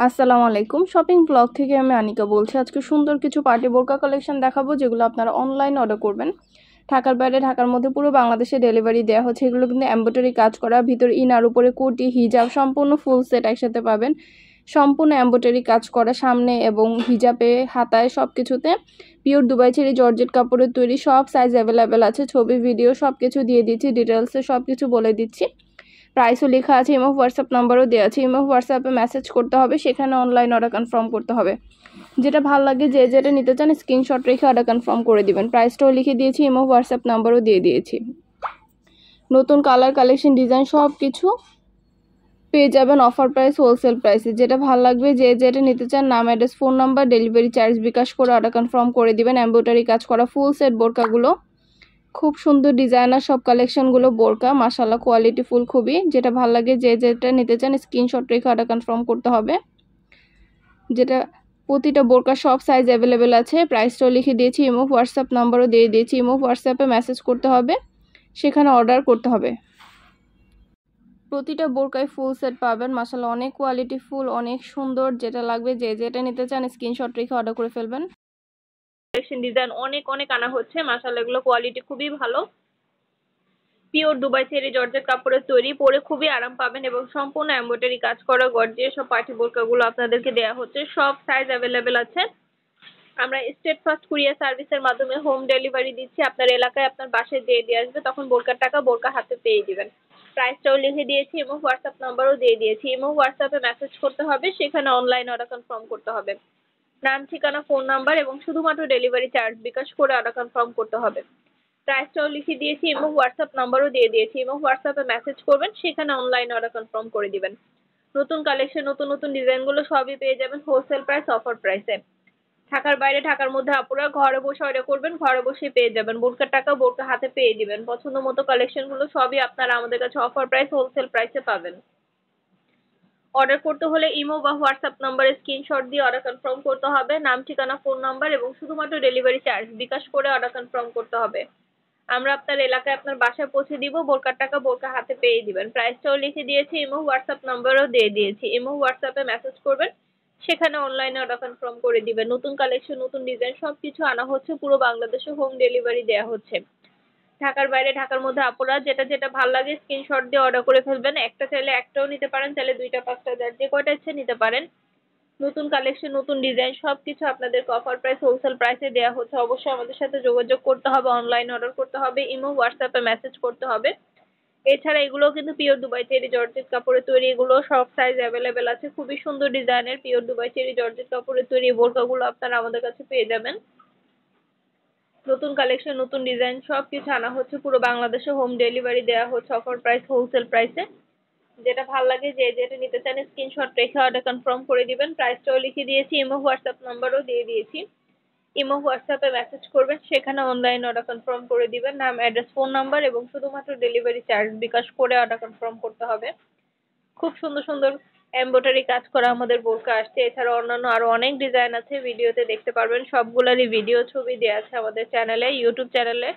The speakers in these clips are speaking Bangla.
আসসালামু আলাইকুম। শপিং ব্লগ থেকে আমি আনিকা বলছি। আজকে সুন্দর কিছু পার্টি বোরকা কালেকশন দেখাবো, যেগুলো আপনারা অনলাইন অর্ডার করবেন। ঢাকার বাইরে, ঢাকার মধ্যে পুরো বাংলাদেশে ডেলিভারি দেওয়া হচ্ছে। এগুলো কিন্তু এমব্রয়ডারি কাজ করা, ভিতরে ইনার, উপরে কোটি, হিজাব, সম্পূর্ণ ফুল সেট একসাথে পাবেন। সম্পূর্ণ এমব্রয়ডারি কাজ করা, সামনে এবং হিজাবে, হাতায়, সব কিছুতে পিওর দুবাই চেরি জর্জেট কাপড়ের তৈরি। সব সাইজ অ্যাভেলেবেল আছে। ছবি, ভিডিও সব কিছু দিয়ে দিচ্ছি, ডিটেলসে সব কিছু বলে দিচ্ছি। প্রাইসও লেখা আছে, ইমো হোয়াটসঅ্যাপ নাম্বারও দেওয়া আছে। ইমো হোয়াটসঅ্যাপে মেসেজ করতে হবে, সেখানে অনলাইন অর্ডার কনফার্ম করতে হবে। যেটা ভালো লাগে, যে যেটা নিতে চান স্ক্রিনশট রেখে অর্ডার কনফার্ম করে দিবেন। প্রাইসটাও লিখে দিয়েছি, ইমো হোয়াটসঅ্যাপ নাম্বারও দিয়ে দিয়েছি। নতুন কালার, কালেকশন, ডিজাইন সব কিছু পেয়ে যাবেন অফার প্রাইস, হোলসেল প্রাইসে। যেটা ভালো লাগবে, যে যেটা নিতে চান, নাম, address, phone number, delivery charge bKash করে অর্ডার কনফার্ম করে দিবেন। এমব্রয়ডারি কাজ করা ফুল সেট বোরকাগুলো, খুব সুন্দর ডিজাইনার সব কালেকশনগুলো বোরকা, মাশাআল্লাহ কোয়ালিটি ফুল খুবই। যেটা ভালো লাগে, যে যেটা নিতে চান স্ক্রিনশট রেখে অর্ডার কনফার্ম করতে হবে। যেটা প্রতিটা বোরকা সব সাইজ অ্যাভেলেবেল আছে। প্রাইসটাও লিখে দিয়েছি, ইমো হোয়াটসঅ্যাপ নাম্বারও দিয়ে দিয়েছি। ইমো হোয়াটসঅ্যাপে মেসেজ করতে হবে, সেখানে অর্ডার করতে হবে। প্রতিটা বোরকায় ফুল সেট পাবেন, মাশাআল্লাহ অনেক কোয়ালিটি ফুল, অনেক সুন্দর। যেটা লাগবে, যে যেটা নিতে চান স্ক্রিনশট রেখে অর্ডার করে ফেলবেন। কালেকশন ডিজাইন অনেক অনেক আনা হচ্ছে, মাশাআল্লাহ এগুলো কোয়ালিটি খুবই ভালো। পিওর দুবাই চেরি জর্জেট কাপড়ের তৈরি, পরে খুবই আরাম পাবেন এবং সম্পূর্ণ এমব্রয়ডারি কাজ করা গর্জিয়াস সব পার্টি বোরকাগুলো আপনাদেরকে দেওয়া হচ্ছে। সব সাইজ অ্যাভেলেবেল আছে। আমরা স্টেট ফার্স্ট কুরিয়ার সার্ভিসের মাধ্যমে হোম ডেলিভারি দিচ্ছি। আপনার এলাকায় আপনার বাসায় দিয়ে আসবে, তখন বোরকার টাকা বোরকা হাতে পেয়ে দিবেন। প্রাইসটাও লিখে দিয়েছি এবং হোয়াটসঅ্যাপ নাম্বারও দিয়ে দিয়েছি। এবং হোয়াটসঅ্যাপে মেসেজ করতে হবে, সেখানে অনলাইন অর্ডার কনফার্ম করতে হবে। নাম, ঠিকানা, ফোন নাম্বার এবং শুধুমাত্র ডেলিভারি চার্জ বিকাশ করে অর্ডার কনফার্ম করতে হবে। প্রাইসটাও লিখে দিয়েছি এবং হোয়াটসঅ্যাপ নাম্বারও দিয়ে দিয়েছি। এবং হোয়াটসঅ্যাপে মেসেজ করবেন, সেখানে অনলাইন অর্ডার কনফার্ম করে দিবেন। নতুন কালেকশন, নতুন নতুন ডিজাইনগুলো সবই পেয়ে যাবেন হোলসেল প্রাইস, অফার প্রাইসে। ঢাকার বাইরে, ঢাকার মধ্যে আপুরা ঘরে বসে অর্ডার করবেন, ঘরে বসে পেয়ে যাবেন। বোরকার টাকা বোরকা হাতে পেয়ে দিবেন। পছন্দ মতো কালেকশনগুলো সবই আপনারা আমাদের কাছে অফার প্রাইস, হোলসেল প্রাইসে পাবেন। অর্ডার করতে হলে ইমো বা হোয়াটসঅ্যাপ নাম্বারে স্ক্রিনশট দিয়ে অর্ডার কনফার্ম করতে হবে। নাম, ঠিকানা, ফোন নাম্বার এবং শুধুমাত্র ডেলিভারি চার্জ বিকাশ করে অর্ডার কনফার্ম করতে হবে। আমরা আপনার এলাকায় আপনার বাসায় পৌঁছে দিব। বোরকার টাকা বোরকা হাতে পেয়ে দিবেন। প্রাইসটাও লিখে দিয়েছি, ইমো হোয়াটসঅ্যাপ নাম্বারও দিয়ে দিয়েছি। ইমো হোয়াটসঅ্যাপে মেসেজ করবেন, সেখানে অনলাইনে অর্ডার কনফার্ম করে দিবেন। নতুন কালেকশন, নতুন ডিজাইন সবকিছু আনা হচ্ছে, পুরো বাংলাদেশে হোম ডেলিভারি দেওয়া হচ্ছে। ঢাকার বাইরে, ঢাকার মধ্যে আপুরা যেটা যেটা ভালো লাগে স্ক্রিনশট দিয়ে অর্ডার করে ফেলবেন। একটা চাইলে একটাও নিতে পারেন, চাইলে দুইটা, পাঁচটা, যার যে কয়টা ইচ্ছে নিতে পারেন। নতুন কালেকশন, নতুন ডিজাইন সবকিছু আপনাদেরকে অফার প্রাইস, হোলসেল প্রাইসে দেওয়া হচ্ছে। অবশ্যই আমাদের সাথে যোগাযোগ করতে হবে, অনলাইন অর্ডার করতে হবে, ইমো হোয়াটসঅ্যাপে মেসেজ করতে হবে। এছাড়া এগুলো কিন্তু পিওর দুবাই চেরি জর্জেট কাপড়ের তৈরি, এগুলো সব সাইজ অ্যাভেলেবেল আছে। খুবই সুন্দর ডিজাইনের পিওর দুবাই চেরি জর্জেট কাপড়ের তৈরি বোরকাগুলো আপনারা আমাদের কাছে পেয়ে যাবেন। নতুন কালেকশন, নতুন ডিজাইন সবকিছু আনা হচ্ছে, পুরো বাংলাদেশে হোম ডেলিভারি দেওয়া হচ্ছে অফার প্রাইস, হোলসেল প্রাইসে। যেটা ভালো লাগে, যে যেটা নিতে চান স্ক্রিনশট রেখে অর্ডার কনফার্ম করে দিবেন। প্রাইসটাও লিখে দিয়েছি, ইমো হোয়াটসঅ্যাপ নাম্বারও দিয়ে দিয়েছি। ইমো হোয়াটসঅ্যাপে মেসেজ করবেন, সেখানে অনলাইন অর্ডার কনফার্ম করে দিবেন। নাম, অ্যাড্রেস, ফোন নাম্বার এবং শুধুমাত্র ডেলিভারি চার্জ বিকাশ করে অর্ডার কনফার্ম করতে হবে। খুব সুন্দর সুন্দর এমব্রয়ডারি কাজ করা আমাদের বোরকা আসছে। এছাড়া অন্যান্য আরো অনেক ডিজাইন আছে, ভিডিওতে দেখতে পারবেন। সবগুলারই ভিডিও, ছবি দেওয়া আছে আমাদের চ্যানেলে, ইউটিউব চ্যানেলে।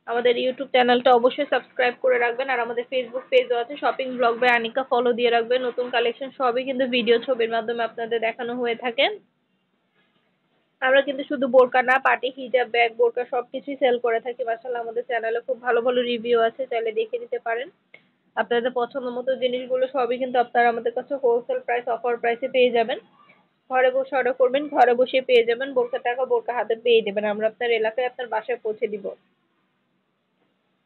আমাদের ইউটিউব চ্যানেলটা অবশ্যই সাবস্ক্রাইব করে রাখবেন। আর আমাদের ফেসবুক পেজও আছে, shopping blog by Anika, follow দিয়ে রাখবেন। নতুন কালেকশন সবই কিন্তু ভিডিও, ছবির মাধ্যমে আপনাদের দেখানো হয়ে থাকে। আমরা কিন্তু শুধু বোরকা না, পার্টি, হিজাব, ব্যাগ, বোরকা সবকিছুই সেল করে থাকি। মাশাআল্লাহ আমাদের চ্যানেলে খুব ভালো ভালো রিভিউ আছে, চাইলে দেখে নিতে পারেন। আপনাদের পছন্দ মতো জিনিসগুলো সবই কিন্তু আপনারা আমাদের কাছে হোলসেল প্রাইস, অফার প্রাইসে পেয়ে যাবেন। ঘরে বসে অর্ডার করবেন, ঘরে বসে পেয়ে যাবেন। বোরকার টাকা বোরকা হাতে পেয়ে দেবেন। আমরা আপনার এলাকায় আপনার বাসায় পৌঁছে দিব।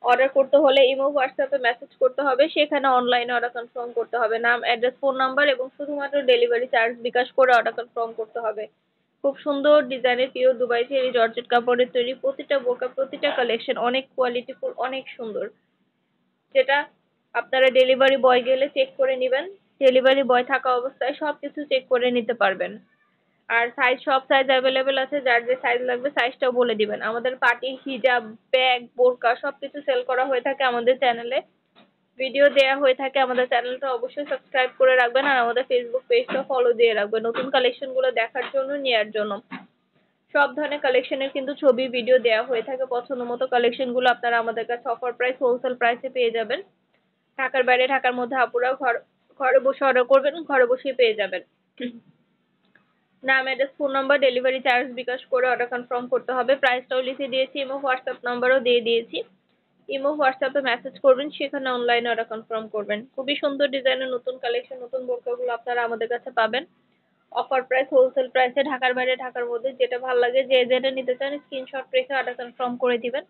অর্ডার করতে হলে ইমো হোয়াটসঅ্যাপে মেসেজ করতে হবে, সেখানে অনলাইনে অর্ডার কনফার্ম করতে হবে। নাম, অ্যাড্রেস, ফোন নাম্বার এবং শুধুমাত্র ডেলিভারি চার্জ বিকাশ করে অর্ডার কনফার্ম করতে হবে। খুব সুন্দর ডিজাইনের পিওর দুবাই চেরি জর্জেট কাপড়ের তৈরি প্রতিটা বোরকা, প্রতিটা কালেকশন অনেক কোয়ালিটিফুল, অনেক সুন্দর। যেটা আপনারা ডেলিভারি বয় গেলে চেক করে নেবেন। ডেলিভারি বয় থাকা অবস্থায় সবকিছু চেক করে নিতে পারবেন। আর সাইজ, সব সাইজ অ্যাভেলেবেল আছে। যার যে সাইজ লাগবে সাইজটাও বলে দিবেন। আমাদের পার্টি, হিজাব, ব্যাগ, বোরকা সবকিছু সেল করা হয়ে থাকে আমাদের চ্যানেলে, ভিডিও দেয়া হয়ে থাকে। আমাদের চ্যানেলটা অবশ্যই সাবস্ক্রাইব করে রাখবেন আর আমাদের ফেসবুক পেজটা ফলো দিয়ে রাখবেন, নতুন কালেকশনগুলো দেখার জন্য, নেয়ার জন্য। সব ধরনের কালেকশনের কিন্তু ছবি, ভিডিও দেয়া হয়ে থাকে। পছন্দ মতো কালেকশনগুলো আপনারা আমাদের কাছে অফার প্রাইস, হোলসেল প্রাইসে পেয়ে যাবেন। ঢাকার বাইরে, ঢাকার মধ্যে আপুরা ঘরে বসে অর্ডার করবেন, ঘরে বসেই পেয়ে যাবেন। নাম, address, phone number, delivery charge bKash করে অর্ডার কনফার্ম করতে হবে। প্রাইসটাও লিখে দিয়েছি, ইমো হোয়াটসঅ্যাপ নাম্বারও দিয়ে দিয়েছি। ইমো হোয়াটসঅ্যাপে মেসেজ করবেন, সেখানে অনলাইনে অর্ডার কনফার্ম করবেন। খুবই সুন্দর ডিজাইনের নতুন কালেকশন, নতুন বোরকাগুলো আপনারা আমাদের কাছে পাবেন অফার প্রাইস, হোলসেল প্রাইসে। ঢাকার বাইরে, ঢাকার মধ্যে যেটা ভালো লাগে, যে যেটা নিতে চান স্ক্রিনশট রেখে অর্ডার কনফার্ম করে দিবেন।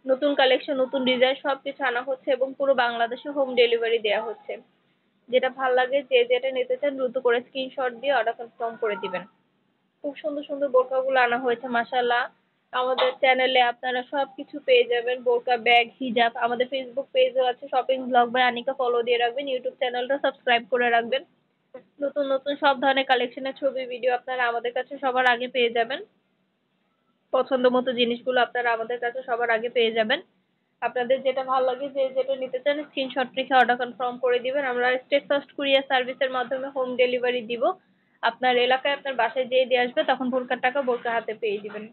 নতুন কালেকশন, নতুন ডিজাইন সবকিছু আনা হচ্ছে এবং পুরো বাংলাদেশে হোম ডেলিভারি দেওয়া হচ্ছে। যেটা ভালো লাগে, যে যেটা নিতে চান দ্রুত করে স্ক্রিনশট দিয়ে অর্ডার কনফার্ম করে দিবেন। খুব সুন্দর সুন্দর বোরকাগুলো আনা হয়েছে মাশাআল্লাহ। আমাদের চ্যানেলে আপনারা সবকিছু পেয়ে যাবেন, বোরকা, ব্যাগ, হিজাব। আমাদের ফেসবুক পেজও আছে, shopping blog by Anika, follow দিয়ে রাখবেন। ইউটিউব চ্যানেলটা সাবস্ক্রাইব করে রাখবেন। নতুন নতুন সব ধরনের কালেকশনের ছবি, ভিডিও আপনারা আমাদের কাছে সবার আগে পেয়ে যাবেন। পছন্দ মতো জিনিসগুলো আপনারা আমাদের কাছে সবার আগে পেয়ে যাবেন। আপনাদের যেটা ভালো লাগে, যে যেটা নিতে চান স্ক্রিনশট রেখে অর্ডার কনফার্ম করে দিবেন। আমরা স্টেট ফার্স্ট কুরিয়ার সার্ভিসের মাধ্যমে হোম ডেলিভারি দিব। আপনার এলাকায় আপনার বাসায় যেয়ে দিয়ে আসবে, তখন বোরকার টাকা বোরকা হাতে পেয়ে দিবেন।